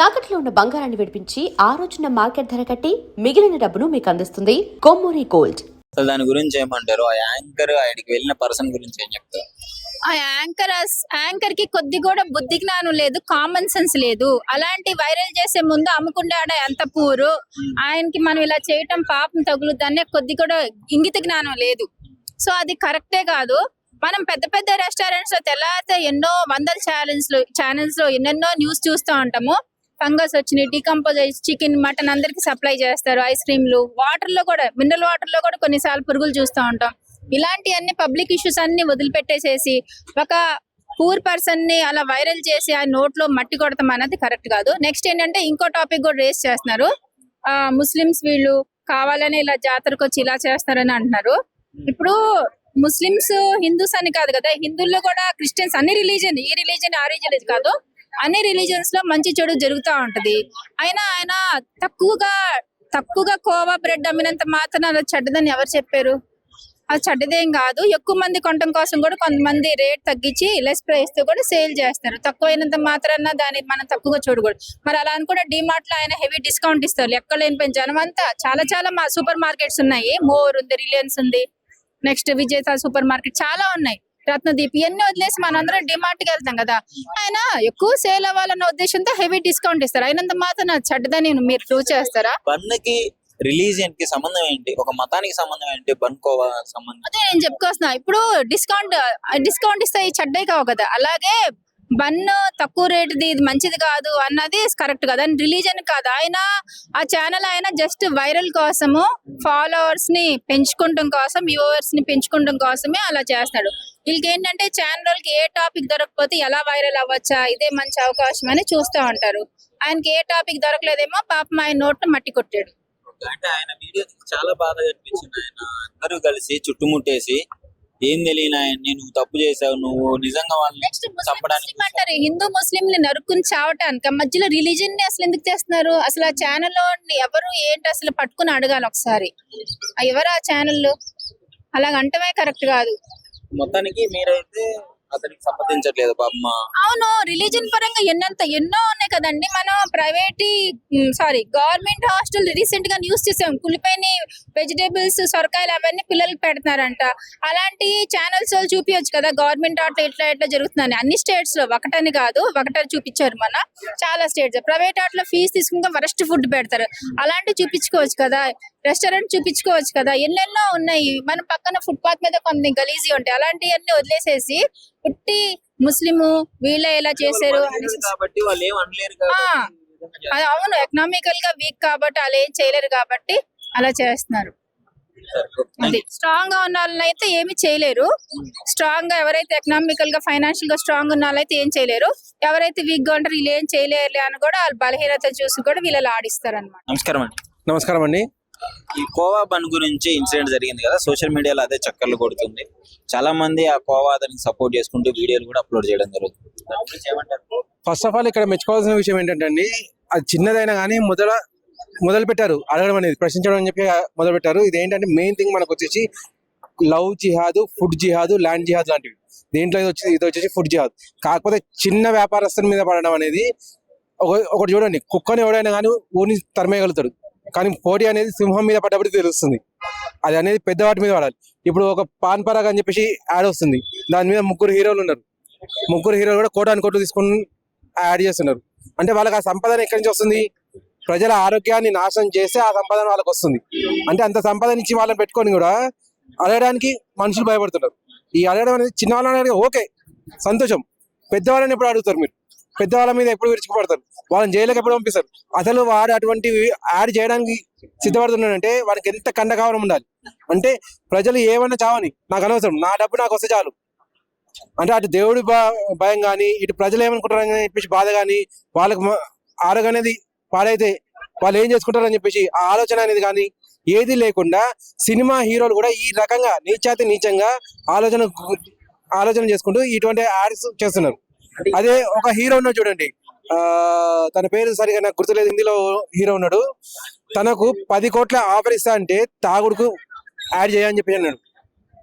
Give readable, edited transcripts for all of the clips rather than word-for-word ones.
తాకట్లో ఉన్న బంగారాన్ని విడిపించి ఆ రోజున మార్కెట్ ధర కట్టి మిగిలిన డబ్బును మీకు అందిస్తుంది కొమ్మూరి గోల్డ్. దాని గురించి ఏమంటారు? ఆ యాంకర్ ఆయనకి వెళ్ళిన పర్సన్ గురించి ఏం చెప్తారు? ఆ యాంకర్ కి కొద్ది కూడా బుద్ధి జ్ఞానం లేదు, కామన్ సెన్స్ లేదు. అలాంటి వైరల్ చేసే ముందు అమ్ముకుంటాడా ఎంత పూరు, ఆయనకి మనం ఇలా చేయటం పాపం తగులుద్దనే కొద్ది కూడా ఇంగిత జ్ఞానం లేదు. సో అది కరెక్టే కాదు. మనం పెద్ద పెద్ద రెస్టారెంట్స్ లో తెల్లారితే ఎన్నో వందల ఛానల్స్ లో ఎన్నెన్నో న్యూస్ చూస్తూ ఉంటాము. ఫంగస్ వచ్చినాయి, డీకంపోజ్ అయ్యి చికెన్ మటన్ అందరికి సప్లై చేస్తారు. ఐస్ క్రీమ్లు, వాటర్ లో కూడా, మినరల్ వాటర్ లో కూడా కొన్నిసార్లు పురుగులు చూస్తూ ఉంటాం. ఇలాంటి అన్ని పబ్లిక్ ఇష్యూస్ అన్ని వదిలిపెట్టేసేసి ఒక పూర్ పర్సన్ ని అలా వైరల్ చేసి ఆ నోట్లో మట్టి కొడతాం అన్నది కరెక్ట్ కాదు. నెక్స్ట్ ఏంటంటే ఇంకో టాపిక్ కూడా రేస్ చేస్తున్నారు. ముస్లిమ్స్ వీళ్ళు కావాలని ఇలా జాతరకు వచ్చి ఇలా చేస్తారని అంటున్నారు. ఇప్పుడు ముస్లిమ్స్ హిందూస్ అని కాదు కదా, హిందువుల్లో కూడా క్రిస్టియన్స్, అన్ని రిలీజియన్, ఈ రిలీజియన్ ఆ రిలీజియన్ కాదు, అన్ని రిలీజియన్స్ లో మంచి చెడు జరుగుతూ ఉంటది. ఆయన తక్కువగా కోవా బ్రెడ్ అమ్మినంత మాత్రం అది చెడ్డదని ఎవరు చెప్పారు? అది చెడ్డదేం కాదు. ఎక్కువ మంది కొనడం కోసం కూడా కొంతమంది రేట్ తగ్గించి లెస్ ప్రైస్ తో కూడా సేల్ చేస్తారు. తక్కువైనంత మాత్రాన దాన్ని మనం తక్కువగా చూడకూడదు. మరి అలా అని కూడా డిమార్ట్ లో ఆయన హెవీ డిస్కౌంట్ ఇస్తారు. ఎక్కడ లేని జనం అంతా చాలా సూపర్ మార్కెట్స్ ఉన్నాయి. మోర్ ఉంది, రిలయన్స్ ఉంది, నెక్స్ట్ విజేత సూపర్ మార్కెట్ చాలా ఉన్నాయి, రత్నదీప్, ఇవన్నీ వదిలేసి మనందరం డిమార్ట్ కి వెళ్తాం కదా. ఆయన ఎక్కువ సేల్ అవ్వాలన్న ఉద్దేశంతో హెవీ డిస్కౌంట్ ఇస్తారు. అయినంత మాత్రం చెడ్డదని మీరు ప్రూవ్ చేస్తారా? బన్కి రిలీజియన్ కి సంబంధం ఏంటి? ఒక మతానికి సంబంధం ఏంటి? బన్కోవా సంబంధం అదే నేను చెప్పుకొస్తున్నా. ఇప్పుడు డిస్కౌంట్ ఇస్తే చెడ్డే కావు కదా. అలాగే బన్ తక్కువ రేటుది ఇది మంచిది కాదు అన్నది కరెక్ట్ కదా. రిలీజన్ కాదు. ఆయన ఆ ఛానల్ ఆయన జస్ట్ వైరల్ కోసము, ఫాలోవర్స్ ని పెంచుకుంటాం కోసం, వ్యూవర్స్ ని పెంచుకుంటాం కోసమే అలా చేస్తాడు. వీళ్ళకి ఏంటంటే ఛానల్ కి ఏ టాపిక్ దొరకకపోతే ఎలా వైరల్ అవ్వచ్చా, ఇదే మంచి అవకాశం అని చూస్తూ ఉంటారు. ఆయనకి ఏ టాపిక్ దొరకలేదేమో, పాపం ఆయన నోట్ మట్టి కొట్టాడు. అంటే ఆయన వీడియో చాలా బాధ అనిపించింది. ఆయన అందరూ కలిసి చుట్టుముట్టేసి ఏం తెలియని ఆయన్ని నువ్వు తప్పు చేసావు, నువ్వు నిజంగా వాళ్ళని చంపడానికి అంటారు. హిందూ ముస్లిం ని నరుక్కుని చావటానికి మధ్యలో రిలీజియన్ ని అసలు ఎందుకు చేస్తున్నారు? అసలు ఆ ఛానల్లో ఎవరు ఏంటి అసలు పట్టుకుని అడగాలి ఒకసారి. ఎవరు ఆ ఛానల్లో? అలాగ అంటమే కరెక్ట్ కాదు. మొత్తానికి మీరైతే అతనికి సంబంధించట్లేదు పాపమ్మ. అవును, రిలీజన్ పరంగా ఎన్నో ఉన్నాయి కదండి. మనం గవర్నమెంట్ హాస్టల్ రీసెంట్ గా న్యూస్ చూసాం. కులిపోయిన వెజిటేబుల్స్, సొరకాయలు అవన్నీ పిల్లలకి పెడుతున్నారంట. అలాంటి ఛానల్స్ చూపించచ్చు కదా గవర్నమెంట్ ఆటలో ఇట్లా జరుగుతుందని. అన్ని స్టేట్స్ లో, ఒకటని కాదు, ఒకటని చూపించారు. మన చాలా స్టేట్స్ ప్రైవేట్ ఆటలో ఫీజు తీసుకుంటే వరస్ట్ ఫుడ్ పెడతారు. అలాంటివి చూపించుకోవచ్చు కదా, రెస్టారెంట్ చూపించుకోవచ్చు కదా, ఎన్నెన్నో ఉన్నాయి. మన పక్కన ఫుట్పాత్ మీద కొన్ని గలీజీ ఉంటాయి. అలాంటివన్నీ వదిలేసేసి పుట్టి ముస్లిము వీళ్ళే ఎలా చేశారు కాబట్టి వాళ్ళు ఏం అనలేరు. అవును, ఎకనామికల్ గా వీక్ కాబట్టి అలా ఏం చేయలేరు కాబట్టి అలా చేస్తున్నారు. స్ట్రాంగ్ గా ఉన్న వాళ్ళైతే ఏమి చేయలేరు. స్ట్రాంగ్ గా ఎవరైతే ఎకనామికల్ గా ఫైనాన్షియల్ గా స్ట్రాంగ్ ఉన్న వాళ్ళైతే ఏం చేయలేరు. ఎవరైతే వీక్ గా ఉంటారు వీళ్ళు ఏం చేయలేరు అని కూడా వాళ్ళ బలహీనత చూసి కూడా వీళ్ళు ఆడిస్తారు అనమాట. నమస్కారం అండి. ఈ కోవా బన్ గురించి ఇన్సిడెంట్ జరిగింది కదా, సోషల్ మీడియాలో అదే చక్కర్లు కొడుతుంది. చాలా మంది ఆ కోవా దానికి సపోర్ట్ చేసుకుంటూ వీడియోలు కూడా అప్లోడ్ చేయడం జరుగుతుంది. ఫస్ట్ ఆఫ్ ఆల్ ఇక్కడ మెచ్చుకోవాల్సిన విషయం ఏంటంటే అండి, అది చిన్నదైనా కానీ మొదలు పెట్టారు అడగడం అనేది, ప్రశ్నించడం అని చెప్పి మొదలు పెట్టారు. ఇది ఏంటంటే మెయిన్ థింగ్ మనకు వచ్చేసి లవ్ జిహాదు, ఫుడ్ జిహాదు, ల్యాండ్ జిహాద్ లాంటివి. దీంట్లో ఇది వచ్చేసి ఫుడ్ జిహాద్. కాకపోతే చిన్న వ్యాపారస్తుల మీద పడడం అనేది, ఒకటి చూడండి, కుక్కని ఎవడైనా కానీ ఊరిని తరిమేయగలుగుతాడు, కానీ పోటీ అనేది సింహం మీద పడ్డప్పుడు తెలుస్తుంది. అది అనేది పెద్దవాటి మీద పడాలి. ఇప్పుడు ఒక పాన్ పరాగ్ అని చెప్పేసి యాడ్ వస్తుంది, దాని మీద 3 హీరోలు ఉన్నారు. 3 హీరోలు కూడా కోటాను తీసుకుని యాడ్ చేస్తున్నారు. అంటే వాళ్ళకి ఆ సంపాదన ఎక్కడి నుంచి వస్తుంది? ప్రజల ఆరోగ్యాన్ని నాశనం చేస్తే ఆ సంపాదన వాళ్ళకి వస్తుంది. అంటే అంత సంపాదన ఇచ్చి వాళ్ళని పెట్టుకొని కూడా అడగడానికి మనుషులు భయపడుతున్నారు. ఈ అడగడం అనేది చిన్నవాళ్ళని ఓకే సంతోషం, పెద్దవాళ్ళని ఎప్పుడు అడుగుతారు మీరు? పెద్దవాళ్ళ మీద ఎప్పుడు విరుచుకుపడతారు? వాళ్ళని జైలుకి ఎప్పుడు పంపిస్తారు? అసలు వాడు అటువంటి యాడ్ చేయడానికి సిద్ధపడుతున్నాడంటే వాడికి ఎంత కండకావరం ఉండాలి. అంటే ప్రజలు ఏమన్నా చావని, నాకు అనవసరం, నా డబ్బు నాకు వస్తే చాలు అంటే, అటు దేవుడి భయం కానీ, ఇటు ప్రజలు ఏమనుకుంటారని చెప్పేసి బాధ కానీ, వాళ్ళకి ఆరోగ్యం అనేది పాడైతే వాళ్ళు ఏం చేసుకుంటారని చెప్పేసి ఆ ఆలోచన అనేది కానీ ఏది లేకుండా సినిమా హీరోలు కూడా ఈ రకంగా నీచంగా ఆలోచన చేసుకుంటూ ఇటువంటి యాడ్స్ చేస్తున్నారు. అదే ఒక హీరో ఉన్నాడు చూడండి, తన పేరు సరిగా నాకు గుర్తులేదు, హిందీలో హీరో ఉన్నాడు. తనకు 10 కోట్ల ఆఫర్ ఇస్తా అంటే తాగుడుకు యాడ్ చేయని చెప్పి అన్నాడు.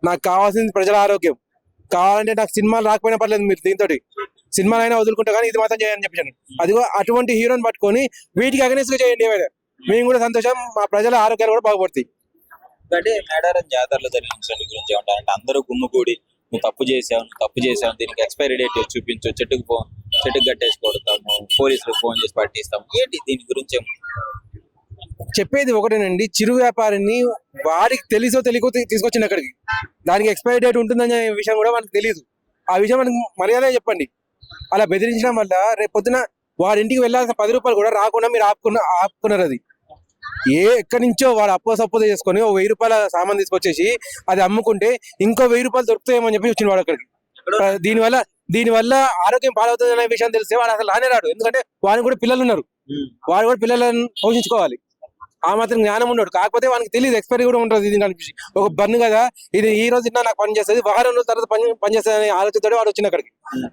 నాకు కావాల్సింది ప్రజల ఆరోగ్యం, కావాలంటే నాకు సినిమాలు రాకపోయినా పర్లేదు, మీరు దీంతో సినిమాలైనా వదులుకుంటా కానీ ఇది మాత్రం చేయని చెప్పాను. అదిగో అటువంటి హీరోని పట్టుకొని వీటికి అగెనిస్ట్ గా చేయండి ఏమైనా, మేము కూడా సంతోషం, మా ప్రజల ఆరోగ్యాలు కూడా బాగుపడతాయి. అంటే మేడారం జాతరలో జరిగిన ఇన్సిడెంట్ గురించి ఏమంటారు అంటే అందరూ గుమ్ముగూడి నువ్వు తప్పు చేసావు దీనికి ఎక్స్పైరీ డేట్ చూపించు, చెట్టుకు కట్టేసి కొడతాము, పోలీసులకు ఫోన్ చేసి పట్టిస్తాము, ఏంటి దీని గురించి చెప్పేది ఒకటేనండి, చిరు వ్యాపారిని వాడికి తెలిసో తెలియకో తీసుకొచ్చింది అక్కడికి, దానికి ఎక్స్పైరీ డేట్ ఉంటుందనే విషయం కూడా మనకు తెలియదు. ఆ విషయం మనకు మర్యాద చెప్పండి. అలా బెదిరించడం వల్ల రేపు పొద్దున వాడి ఇంటికి వెళ్ళాల్సిన 10 రూపాయలు కూడా రాకుండా మీరు ఆపుకున్నారు. అది ఎక్కడి నుంచో వాడు అప్పో చేసుకొని 1000 రూపాయల సామాన్ తీసుకొచ్చేసి అది అమ్ముకుంటే ఇంకో 1000 రూపాయలు దొరుకుతాయేమని చెప్పి వచ్చిన వాడు అక్కడికి. దీనివల్ల ఆరోగ్యం పాడవుతుంది అనే విషయం తెలిస్తే వాడు అసలు రానే రాడు. ఎందుకంటే వాడికి కూడా పిల్లలు ఉన్నారు, వాడు కూడా పిల్లలను పోషించుకోవాలి. ఆ మాత్రం జ్ఞానం ఉన్నాడు. కాకపోతే వానికి తెలియదు ఎక్స్పైరీ కూడా ఉంటుంది. ఇది కనిపించి ఒక బన్ను కదా, ఇది ఈ రోజు తిన్నా నాకు పని చేస్తుంది, వారం రోజుల తర్వాత పని చేస్తుంది అనే ఆలోచనతో వాడు వచ్చిన అక్కడికి.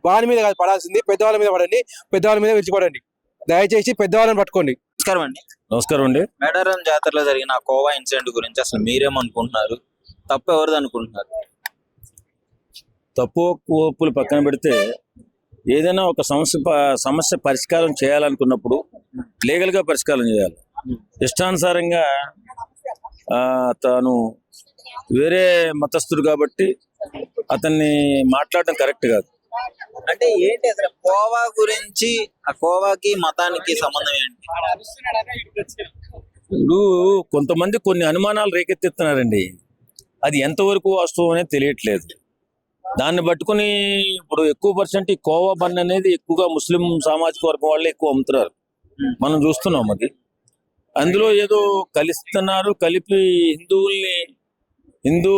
వాడి మీద కాదు పడాల్సింది, పెద్దవాళ్ళ మీద పడండి, పెద్దవాళ్ళ మీద విడిచిపడండి. దయచేసి పెద్దవాళ్ళని పట్టుకోండి. నమస్కారం అండి. నమస్కారం అండి. మేడారం జాతరలో జరిగిన ఆ కోవా ఇన్సిడెంట్ గురించి అసలు మీరేమనుకుంటున్నారు? తప్పు ఎవరిది అనుకుంటున్నారు? తప్పు ఒప్పులు పక్కన పెడితే ఏదైనా ఒక సమస్య పరిష్కారం చేయాలనుకున్నప్పుడు లీగల్ గా పరిష్కారం చేయాలి. ఇష్టానుసారంగా తాను వేరే మతస్థుడు కాబట్టి అతన్ని మాట్లాడడం కరెక్ట్ కాదు. అంటే ఏంటి అసలు కోవా గురించి, ఆ కోవాకి మతానికి సంబంధం ఏంటి? ఇప్పుడు కొంతమంది కొన్ని అనుమానాలు రేకెత్తిస్తున్నారండి, అది ఎంతవరకు వాస్తవం అనేది తెలియట్లేదు. దాన్ని పట్టుకుని ఇప్పుడు ఎక్కువ పర్సెంట్ ఈ కోవా బన్ అనేది ఎక్కువగా ముస్లిం సామాజిక వర్గం వాళ్ళే ఎక్కువ అమ్ముతున్నారు, మనం చూస్తున్నాం. అది అందులో ఏదో కలిస్తున్నారు, కలిపి హిందూ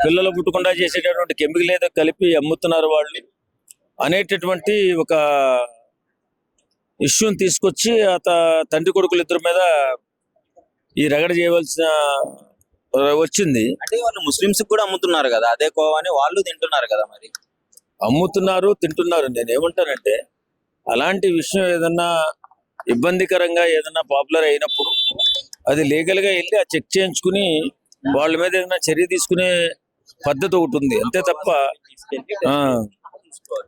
పిల్లలు పుట్టకుండా చేసేటటువంటి కెమికల్ ఏదో కలిపి అమ్ముతున్నారు వాళ్ళు అనేటటువంటి ఒక ఇష్యూని తీసుకొచ్చి తండ్రి కొడుకులు ఇద్దరి మీద ఈ రగడ చేయవలసిన వచ్చింది. అంటే వాళ్ళు ముస్లింస్ కూడా అమ్ముతున్నారు కదా అదే కోవాని, వాళ్ళు తింటున్నారు కదా. మరి అమ్ముతున్నారు, తింటున్నారు. నేను ఏమంటానంటే అలాంటి విషయం ఏదన్నా ఇబ్బందికరంగా ఏదన్నా పాపులర్ అయినప్పుడు అది లీగల్ గా వెళ్ళి చెక్ చేయించుకుని వాళ్ళ మీద ఏదైనా చర్య తీసుకునే పద్ధతి ఒకటి ఉంది.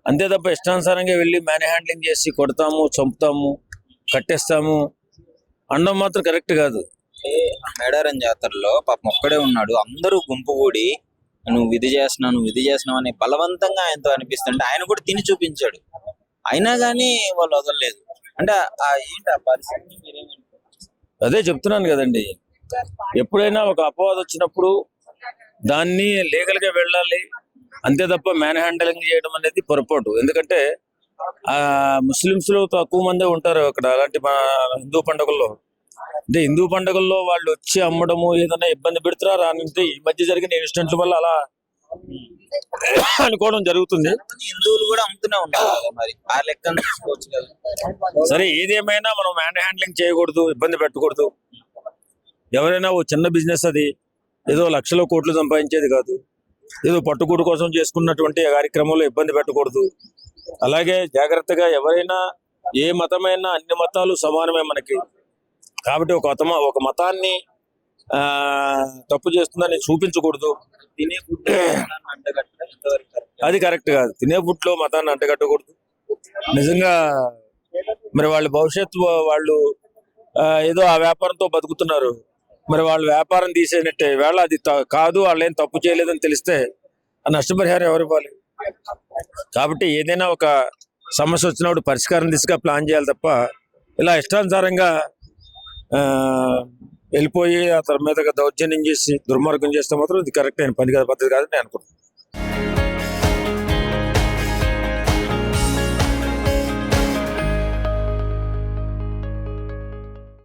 అంతే తప్ప ఇష్టానుసారంగా వెళ్ళి మ్యాన్ హ్యాండ్లింగ్ చేసి కొడతాము, చంపుతాము, కట్టేస్తాము అనడం మాత్రం కరెక్ట్ కాదు. మేడారం జాతరలో పాపం ఒక్కడే ఉన్నాడు, అందరూ గుంపు కూడి నువ్వు విధి చేస్తున్నావు అని బలవంతంగా ఆయనతో అనిపిస్తుంటే ఆయన కూడా తిని చూపించాడు, అయినా గానీ వాళ్ళు వదలలేదు. అంటే ఏంటి ఆ పరిస్థితి? అదే చెప్తున్నాను కదండి, ఎప్పుడైనా ఒక అపవాదం వచ్చినప్పుడు దాన్ని లీగల్ గా వెళ్ళాలి, అంతే తప్ప మ్యాన్ హ్యాండలింగ్ చేయడం అనేది పొరపాటు. ఎందుకంటే ముస్లింస్ లో తక్కువ మందే ఉంటారు అక్కడ అలాంటి హిందూ పండుగల్లో. అంటే హిందూ పండుగల్లో వాళ్ళు వచ్చి అమ్మడము ఏదైనా ఇబ్బంది పెడుతున్నారు అంటే ఈ మధ్య జరిగిన ఇన్సిడెంట్ల వల్ల అలా అనుకోవడం జరుగుతుంది. హిందువులు కూడా అమ్ముతూనే ఉన్నారు కదా, మరి ఆ లెక్కను తీసుకోవచ్చు కదా. సరే, ఏదేమైనా మనం మ్యాన్ హ్యాండ్లింగ్ చేయకూడదు, ఇబ్బంది పెట్టకూడదు. ఎవరైనా ఓ చిన్న బిజినెస్, అది ఏదో లక్షల కోట్లు సంపాదించేది కాదు, ఏదో పట్టుకూడు కోసం చేసుకున్నటువంటి కార్యక్రమంలో ఇబ్బంది పెట్టకూడదు. అలాగే జాగ్రత్తగా ఎవరైనా ఏ మతమైనా అన్ని మతాలు సమానమే మనకి. కాబట్టి ఒక మతాన్ని తప్పు చేస్తుందని చూపించకూడదు. అది కరెక్ట్ కాదు. తినే ఫుడ్లో మతాన్ని అంటగట్టకూడదు. నిజంగా మరి వాళ్ళ భవిష్యత్తు, వాళ్ళు ఏదో ఆ వ్యాపారంతో బతుకుతున్నారు, మరి వాళ్ళ వ్యాపారం తీసేనట్టే. వేళ అది కాదు, వాళ్ళు ఏం తప్పు చేయలేదని తెలిస్తే ఆ నష్టపరిహారం ఎవరు ఇవ్వాలి? కాబట్టి ఏదైనా ఒక సమస్య వచ్చినప్పుడు పరిష్కారం దిశగా ప్లాన్ చేయాలి తప్ప ఇలా ఇష్టానుసారంగా వెళ్ళిపోయి ఆ తర్వాత మీద దౌర్జన్యం చేసి దుర్మార్గం చేస్తే మాత్రం ఇది కరెక్ట్ అయిన పని కాదు, పద్ధతి కాదని నేను అనుకుంటున్నాను.